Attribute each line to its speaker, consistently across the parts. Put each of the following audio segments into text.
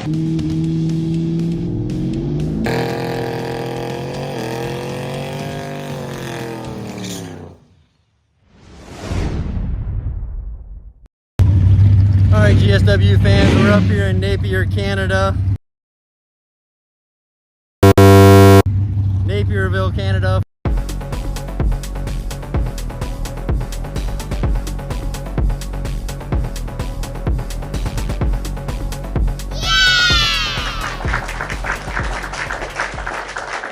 Speaker 1: Alright, GSW fans, we're up here in Napier, Canada. Napierville, Canada.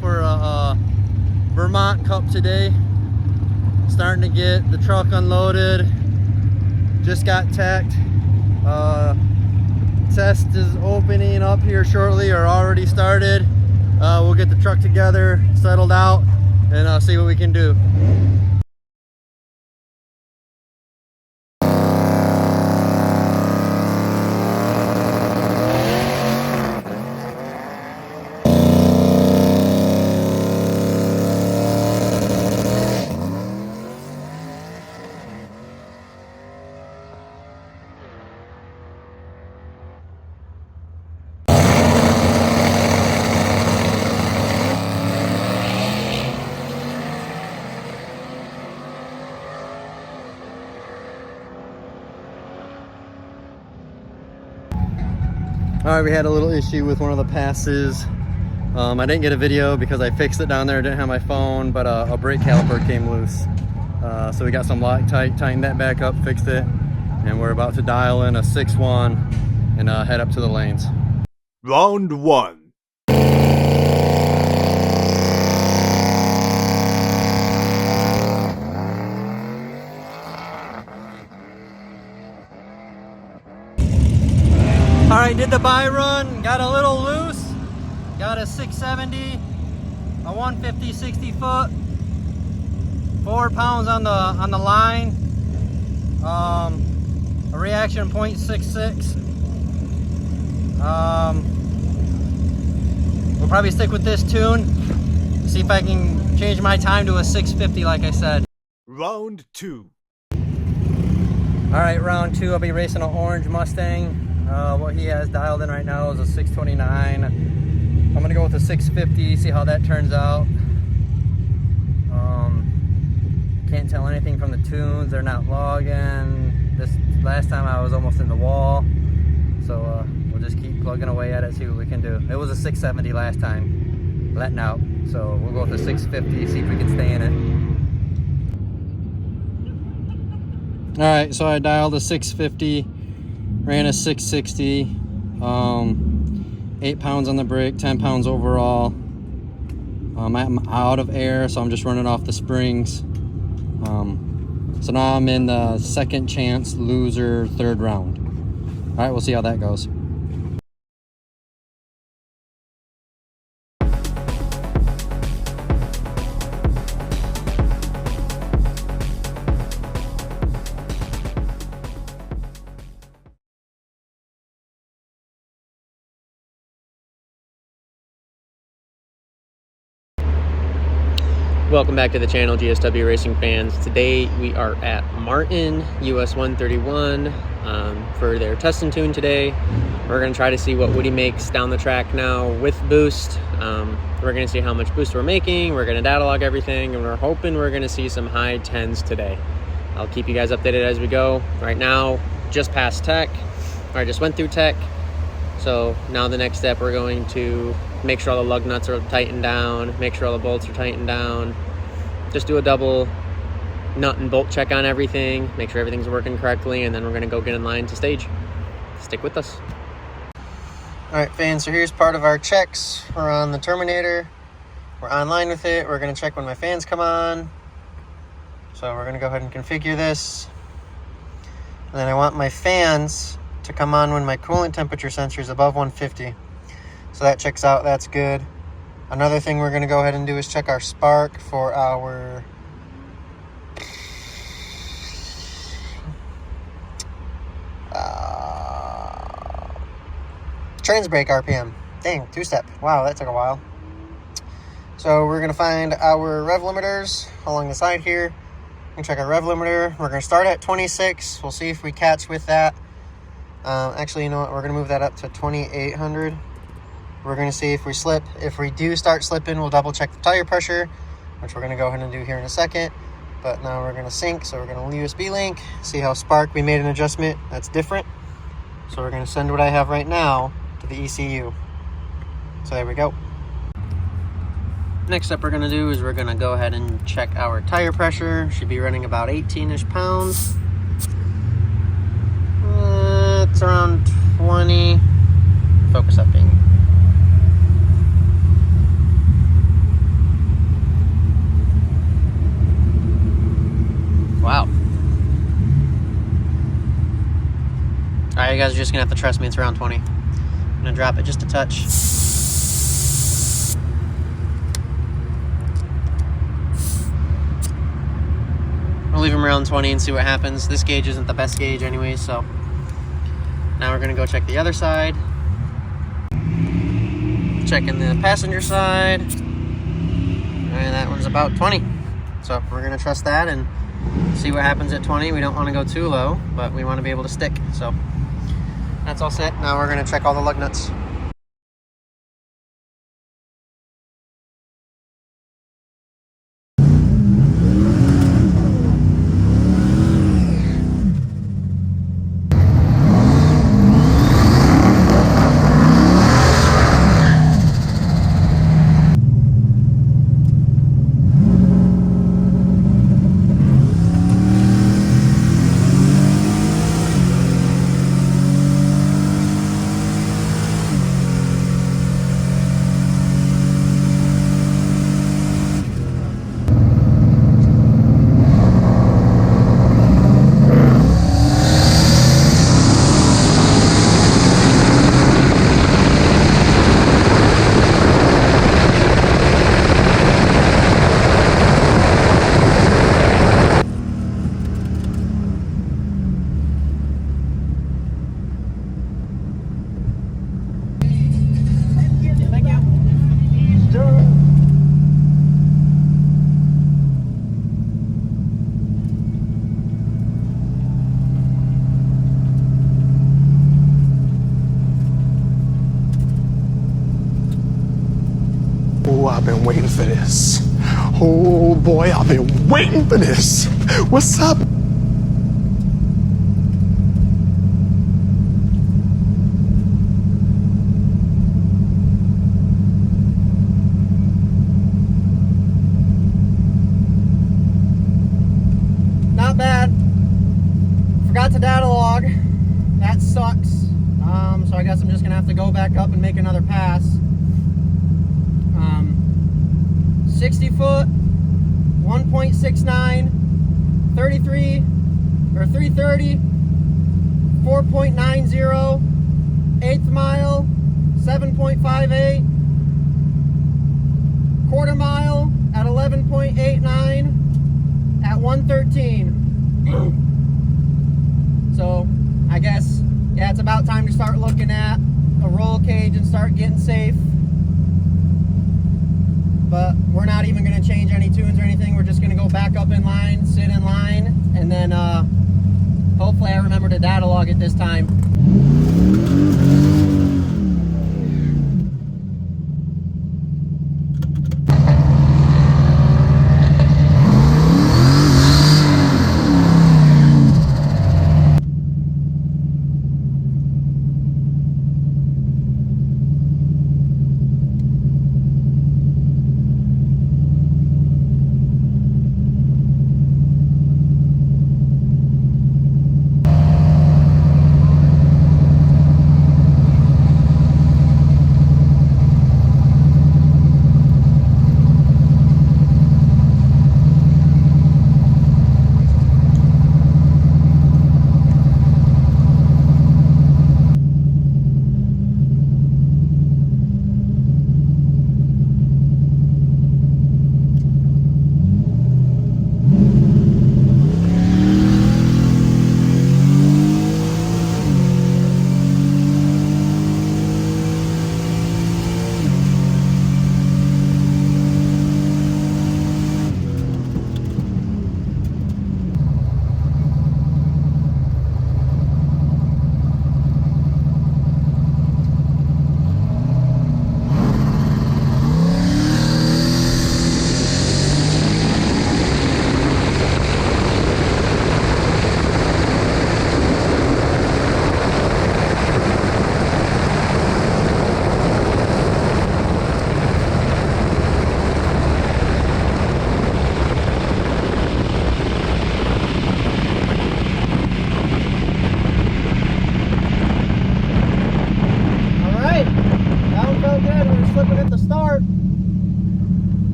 Speaker 1: For a Vermont Cup today. Starting to get the truck unloaded. Just got tacked. Test is opening up here shortly, or already started. We'll get the truck together, settled out, and see what we can do. All right, we had a little issue with one of the passes. I didn't get a video because I fixed it down there. I didn't have my phone, but a brake caliper came loose. So we got some Loctite, tightened that back up, fixed it, and we're about to dial in a 6-1 and head up to the lanes.
Speaker 2: Round 1.
Speaker 1: All right, did the buy run, got a little loose, got a 670, a 150 60 foot, 4 pounds on the line, a reaction 0.66. We'll probably stick with this tune, see if I can change my time to a 650 like I said.
Speaker 2: Round 2.
Speaker 1: All right, round 2, I'll be racing an orange Mustang. What he has dialed in right now is a 629. I'm gonna go with a 650, see how that turns out. Can't tell anything from the tunes, they're not logging. This last time I was almost in the wall. So we'll just keep plugging away at it, see what we can do. It was a 670 last time, letting out. So we'll go with a 650, see if we can stay in it. All right, so I dialed a 650. Ran a 660, 8 pounds on the brake, 10 pounds overall. I'm out of air, so I'm just running off the springs. So now I'm in the second chance loser, third round. All right, we'll see how that goes.
Speaker 3: Welcome back to the channel, GSW Racing fans. Today we are at Martin, US 131 for their test and tune today. We're going to try to see what Woody makes down the track now with boost. We're going to see how much boost we're making. We're going to data log everything, and we're hoping we're going to see some high 10s today. I'll keep you guys updated as we go. Right now, just past tech, or I just went through tech. So now the next step, we're going to make sure all the lug nuts are tightened down, make sure all the bolts are tightened down, just do a double nut and bolt check on everything, make sure everything's working correctly, and then we're gonna go get in line to stage. Stick with us.
Speaker 1: All right, fans, so here's part of our checks. We're on the Terminator. We're online with it. We're gonna check when my fans come on. So we're gonna go ahead and configure this. And then I want my fans to come on when my coolant temperature sensor is above 150. So that checks out, that's good. Another thing we're gonna go ahead and do is check our spark for our trans brake RPM. Dang, two-step. Wow, that took a while. So we're gonna find our rev limiters along the side here. We're gonna check our rev limiter. We're gonna start at 26. We'll see if we catch with that. Actually, you know what? We're going to move that up to 2,800. We're going to see if we slip. If we do start slipping, we'll double check the tire pressure, which we're going to go ahead and do here in a second. But now we're going to sync, so we're going to USB link, see how spark, we made an adjustment that's different. So we're going to send what I have right now to the ECU. So there we go. Next up we're going to do is we're going to go ahead and check our tire pressure. Should be running about 18-ish pounds. It's around 20. Focus up, Bing. Wow. Alright, you guys are just going to have to trust me. It's around 20. I'm going to drop it just a touch. We'll leave them around 20 and see what happens. This gauge isn't the best gauge anyway, so now we're going to go check the other side. Checking the passenger side. And that one's about 20. So we're going to trust that and see what happens at 20. We don't want to go too low, but we want to be able to stick. So that's all set. Now we're going to check all the lug nuts.
Speaker 4: Oh, I've been waiting for this. Oh boy, I've been waiting for this. What's up?
Speaker 1: Not bad. Forgot to data log. That sucks. So I guess I'm just gonna have to go back up and make another pass. 60 foot, 1.69, 33 or 330, 4.90, eighth mile, 7.58, quarter mile at 11.89 at 113. So I guess, yeah, it's about time to start looking at a roll cage and start getting safe. But we're not even going to change any tunes or anything. We're just going to go back up in line, sit in line, and then hopefully I remember to data log it this time.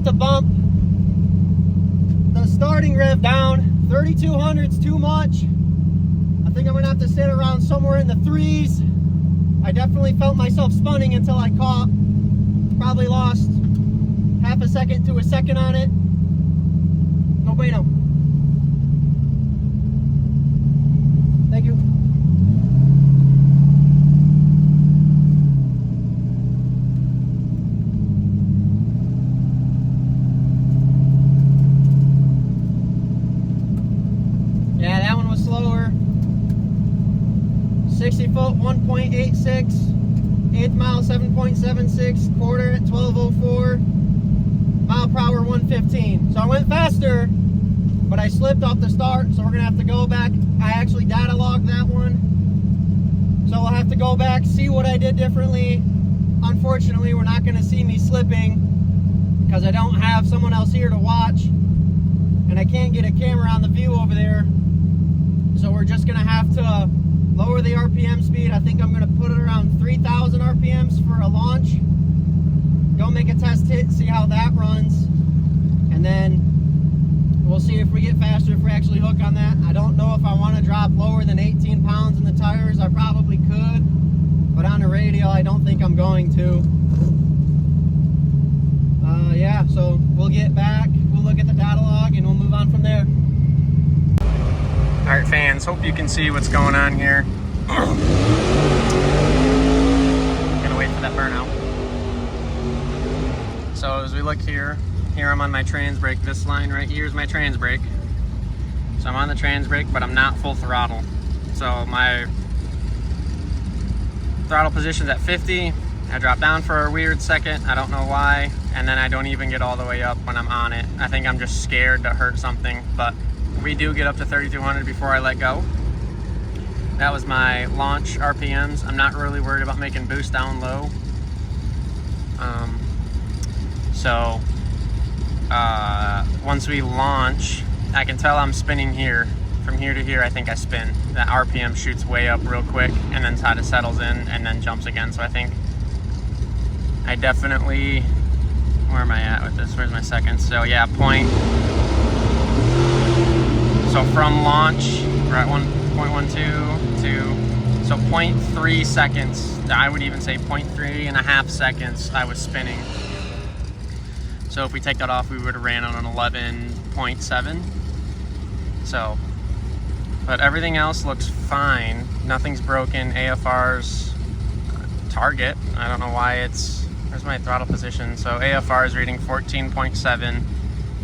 Speaker 1: to bump the starting rev down. 3,200's too much. I think I'm gonna have to sit around somewhere in the 3s. I definitely felt myself spinning until I caught. Probably lost half a second to a second on it. No bueno. Thank you. Yeah, that one was slower. 60 foot, 1.86. 8th mile, 7.76. Quarter at 12:04. Mile per hour, 115. So I went faster, but I slipped off the start, so we're gonna have to go back. I actually data logged that one, so we'll have to go back, see what I did differently. Unfortunately, we're not gonna see me slipping because I don't have someone else here to watch, and I can't get a camera on the view over there. So we're just gonna have to lower the RPM speed. I think I'm gonna put it around 3,000 RPMs for a launch. Go make a test hit, see how that runs, and then we'll see if we get faster, if we actually hook on that. I don't know if I want to drop lower than 18 pounds in the tires. I probably could, but on the radial, I don't think I'm going to. Yeah, so we'll get back, we'll look at the data log, and we'll move on from there. All right, fans, hope you can see what's going on here. Gonna wait for that burnout. So as we look here I'm on my trans brake. This line right here is my trans brake. So I'm on the trans brake, but I'm not full throttle. So my throttle position's at 50. I drop down for a weird second, I don't know why, and then I don't even get all the way up when I'm on it. I think I'm just scared to hurt something, but we do get up to 3,200 before I let go. That was my launch RPMs. I'm not really worried about making boost down low. Once we launch, I can tell I'm spinning here. From here to here, I think I spin. That RPM shoots way up real quick and then kind of settles in and then jumps again. So I think I definitely, where am I at with this? Where's my seconds? So yeah, so from launch, we're at 1.12 to, so 0.3 seconds. I would even say 0.3.5 seconds I was spinning. So if we take that off, we would have ran on an 11.7. So, but everything else looks fine. Nothing's broken. AFR's target. I don't know why it's, where's my throttle position? So AFR is reading 14.7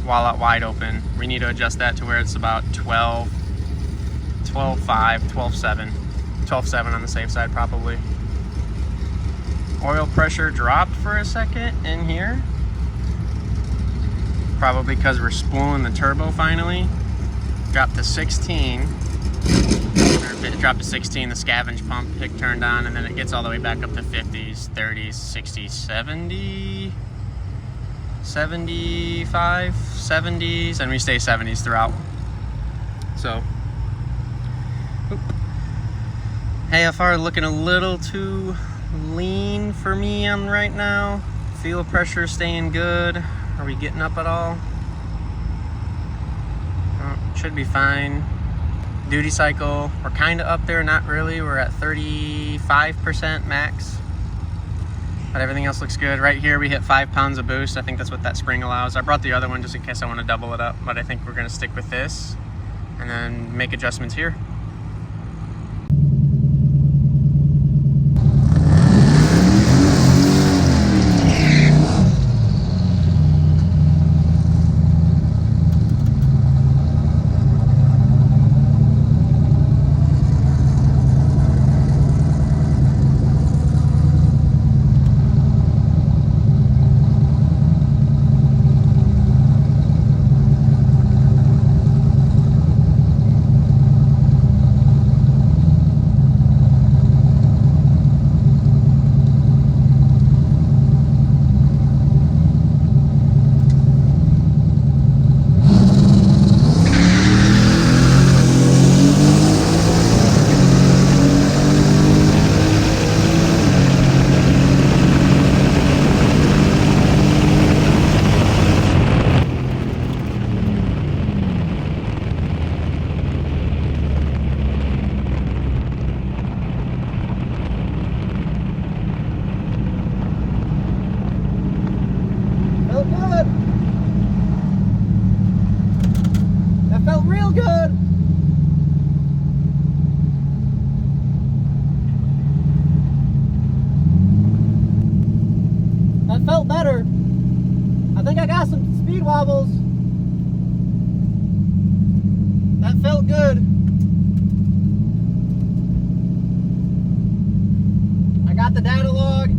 Speaker 1: while at wide open. We need to adjust that to where it's about 12, 12.5, 12.7. 12.7 on the safe side probably. Oil pressure dropped for a second in here. Probably because we're spooling the turbo finally. Dropped to 16. It dropped to 16, the scavenge pump pick turned on, and then it gets all the way back up to 50s, 30s, 60s, 70, 75, 70s, and we stay 70s throughout. So, AFR looking a little too lean for me on right now. Fuel pressure staying good. Are we getting up at all? Oh, should be fine. Duty cycle, we're kind of up there, not really. We're at 35% max. But everything else looks good. Right here we hit 5 pounds of boost. I think that's what that spring allows. I brought the other one just in case I want to double it up, but I think we're going to stick with this and then make adjustments here. better. I think I got some speed wobbles. That felt good. I got the data log.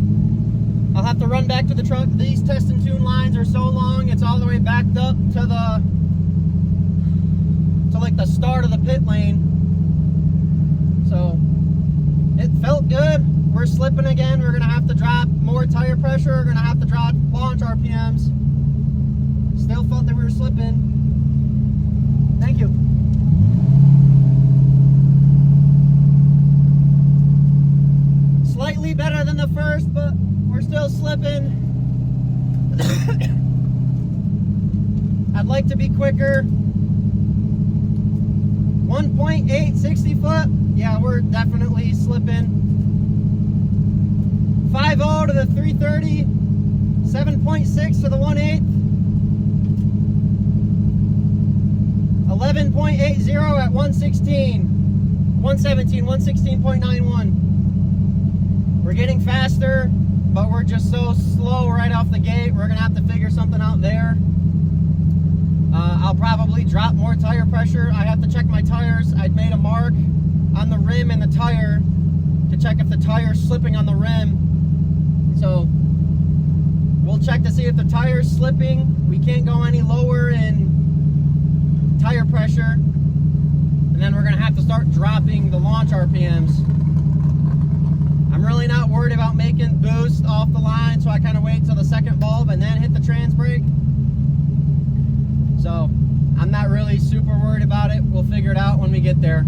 Speaker 1: I'll have to run back to the truck. These test and tune lines are so long, it's all the way backed up to like the start of the pit lane. So it felt good. We're slipping again. We're gonna have to drop more tire pressure. We're gonna have to drop launch RPMs. Still felt that we were slipping. Thank you. Slightly better than the first, but we're still slipping. I'd like to be quicker. 1.8, 60 foot. Yeah, we're definitely slipping. 5.0 to the 330. 7.6 to the 1/8. 11.80 at 116. 117, 116.91. We're getting faster, but we're just so slow right off the gate. We're gonna have to figure something out there. I'll probably drop more tire pressure. I have to check my tires. I'd made a mark on the rim and the tire to check if the tire's slipping on the rim. So we'll check to see if the tire's slipping. We can't go any lower in tire pressure. And then we're gonna have to start dropping the launch RPMs. I'm really not worried about making boost off the line, so I kind of wait till the second bulb and then hit the trans brake. So I'm not really super worried about it. We'll figure it out when we get there.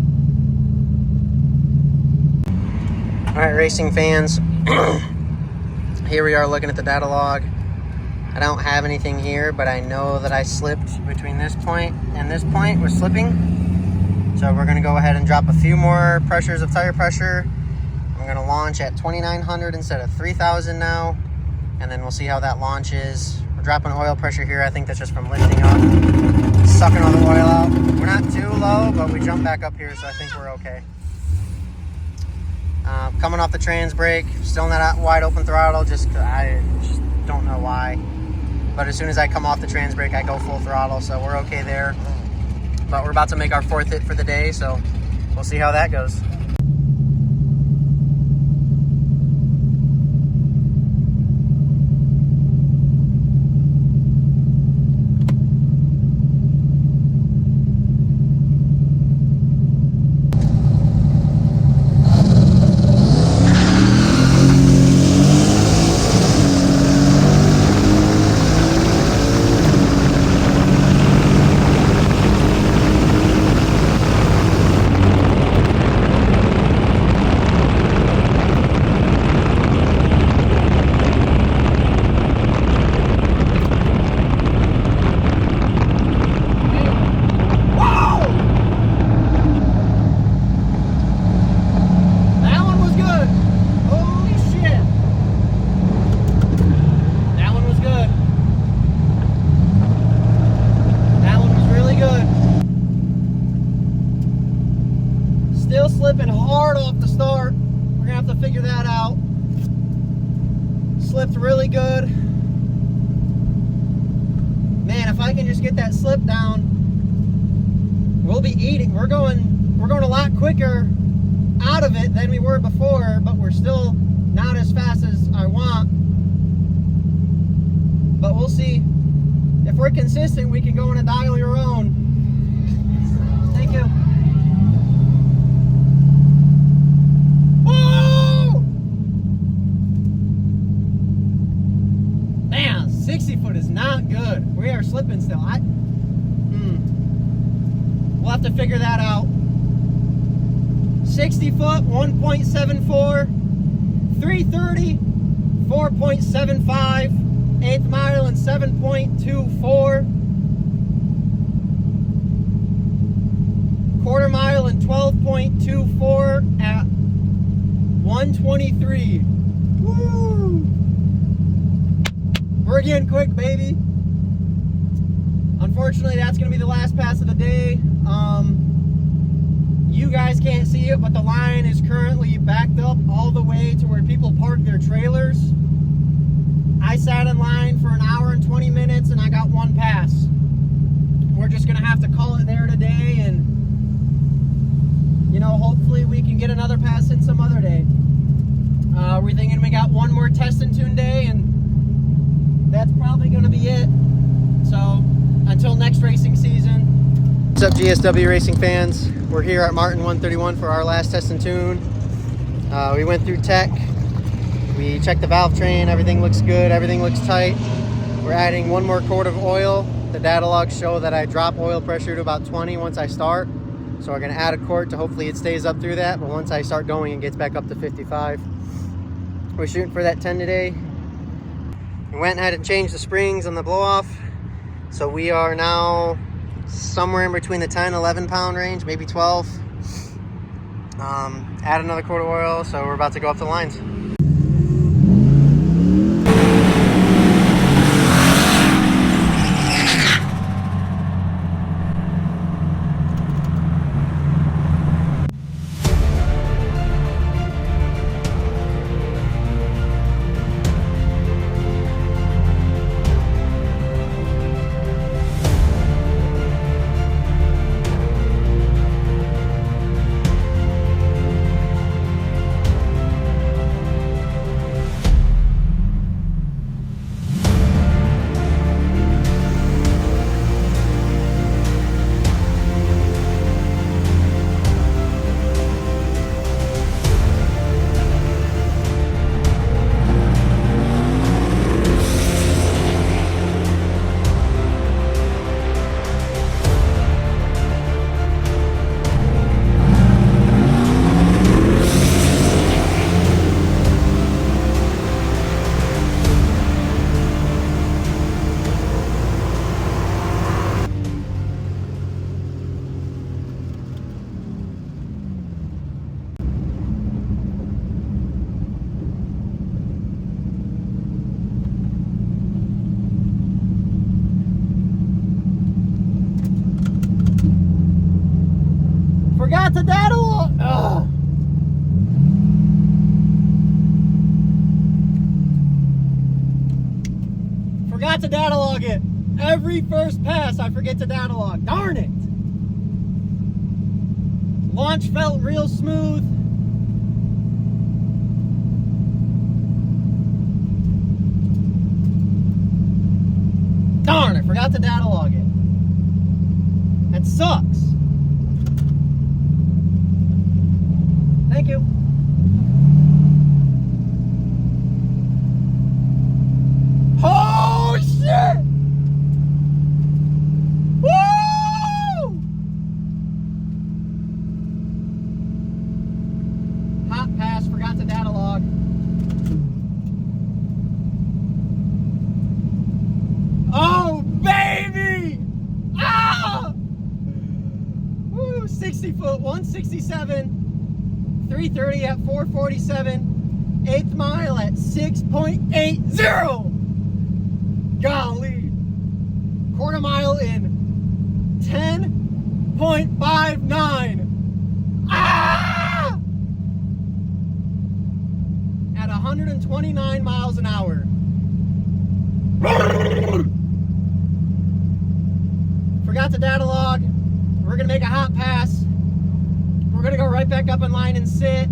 Speaker 1: All right, racing fans. Here we are looking at the data log. I don't have anything here, but I know that I slipped between this point and this point. We're slipping. So we're gonna go ahead and drop a few more pressures of tire pressure. I'm gonna launch at 2,900 instead of 3,000 now. And then we'll see how that launches. We're dropping oil pressure here. I think that's just from lifting up, sucking all the oil out. We're not too low, but we jumped back up here, so I think we're okay. Coming off the trans brake, still not wide open throttle, I just don't know why. But as soon as I come off the trans brake, I go full throttle, so we're okay there. But we're about to make our 4th hit for the day, so we'll see how that goes. Slipping hard off the start. We're gonna have to figure that out. Slipped really good. Man, if I can just get that slip down, we'll be eating. We're going a lot quicker out of it than we were before, but we're still not as fast as I want. But we'll see. If we're consistent, we can go in a dial your own. Thank you. Whoa! Man, 60 foot is not good. We are slipping still. We'll have to figure that out. 60 foot, 1.74. 330, 4.75. 8th mile in 7.24. Quarter mile in 12.24 at 123. Woo! We're getting quick, baby. Unfortunately, that's going to be the last pass of the day. You guys can't see it, but the line is currently backed up all the way to where people park their trailers. I sat in line
Speaker 3: testing some other day. We're thinking we got one more test and tune day, and that's probably going to be it. So until next racing season. What's up, GSW racing fans? We're here at Martin 131 for our last test and tune. We went through tech. We checked the valve train. Everything looks good. Everything looks tight. We're adding one more quart of oil. The data logs show that I drop oil pressure to about 20 once I start. So we're going to add a quart to hopefully it stays up through that. But once I start going, it gets back up to 55. We're shooting for that 10 today. We went and had to change the springs on the blow off. So we are now somewhere in between the 10, 11 pound range, maybe 12. Add another quart of oil. So we're about to go up the lines. Forgot the data log. Ugh. Forgot to data log it. Every first pass, I forget to data log. Darn it. Launch felt real smooth. Darn, I forgot to data log it. That sucks. Thank you. Oh shit! Woo! Hot pass, forgot to data log. Oh baby! Ah! Woo! 60 foot, 167. 330 at 447, 8th mile at 6.80. Golly. Quarter mile in 10.59. Ah! At 129 miles an hour. Forgot the data log. We're gonna make a hot pass. We're gonna go right back up in line and sit.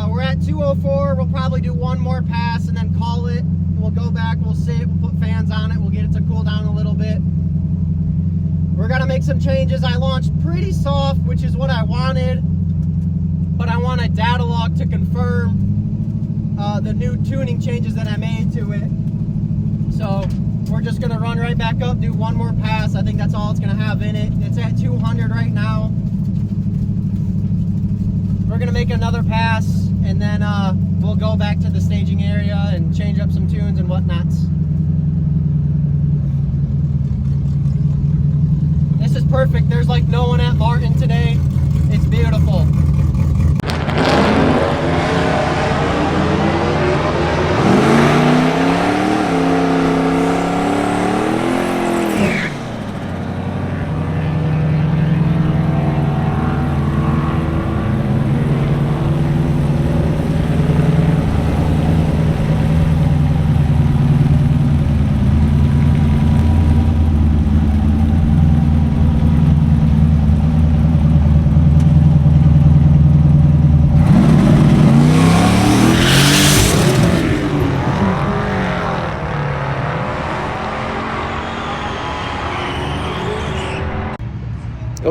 Speaker 3: We're at 204. We'll probably do one more pass and then call it. We'll go back, we'll sit, we'll put fans on it, we'll get it to cool down a little bit. We're gonna make some changes. I launched pretty soft, which is what I wanted, but I want a data log to confirm the new tuning changes that I made to it. So we're just gonna run right back up, do one more pass. I think that's all it's gonna have in it. It's at 200 right now. We're gonna make another pass, and then we'll go back to the staging area and change up some tunes and whatnots. This is perfect. There's like no one at Martin today. It's beautiful.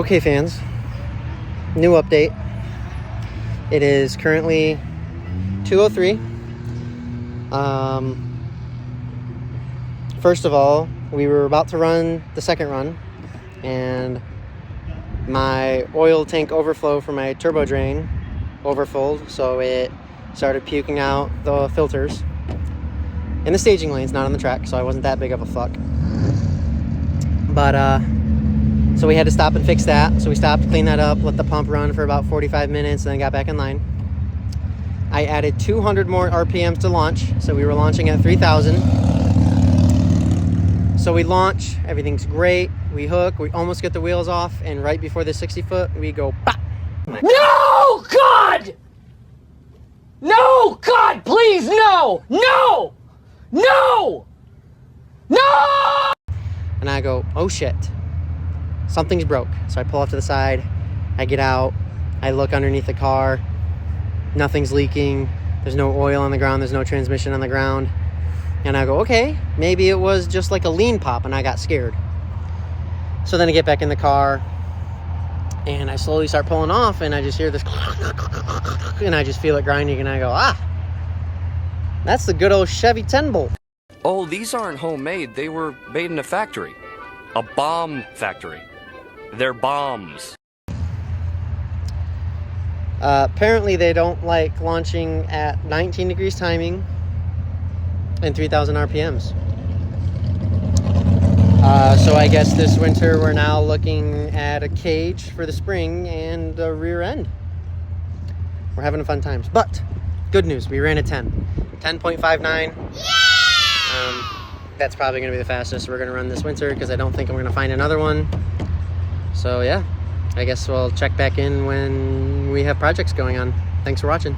Speaker 1: Okay, fans, new update. It is currently 2:03. First of all, we were about to run the second run, and my oil tank overflow for my turbo drain overfilled, so it started puking out the filters in the staging lanes, not on the track, so I wasn't that big of a fuck. But so we had to stop and fix that. So we stopped, cleaned that up, let the pump run for about 45 minutes, and then got back in line. I added 200 more RPMs to launch, so we were launching at 3,000. So we launch, everything's great. We hook, we almost get the wheels off, and right before the 60 foot, we go pop.
Speaker 5: No, God! No, God, please, no! No! No! No!
Speaker 1: And I go, oh shit, something's broke. So I pull off to the side, I get out, I look underneath the car, nothing's leaking, there's no oil on the ground, there's no transmission on the ground. And I go, okay, maybe it was just like a lean pop, and I got scared. So then I get back in the car, and I slowly start pulling off, and I just hear this, and I just feel it grinding, and I go, that's the good old Chevy 10-bolt.
Speaker 6: Oh, these aren't homemade. They were made in a factory. A bomb factory. They're bombs.
Speaker 1: Apparently they don't like launching at 19 degrees timing and 3,000 RPMs. So I guess this winter we're now looking at a cage for the spring and a rear end. We're having fun times. But good news, we ran a 10.59. That's probably going to be the fastest we're going to run this winter, because I don't think I'm going to find another one. So yeah, I guess we'll check back in when we have projects going on. Thanks for watching.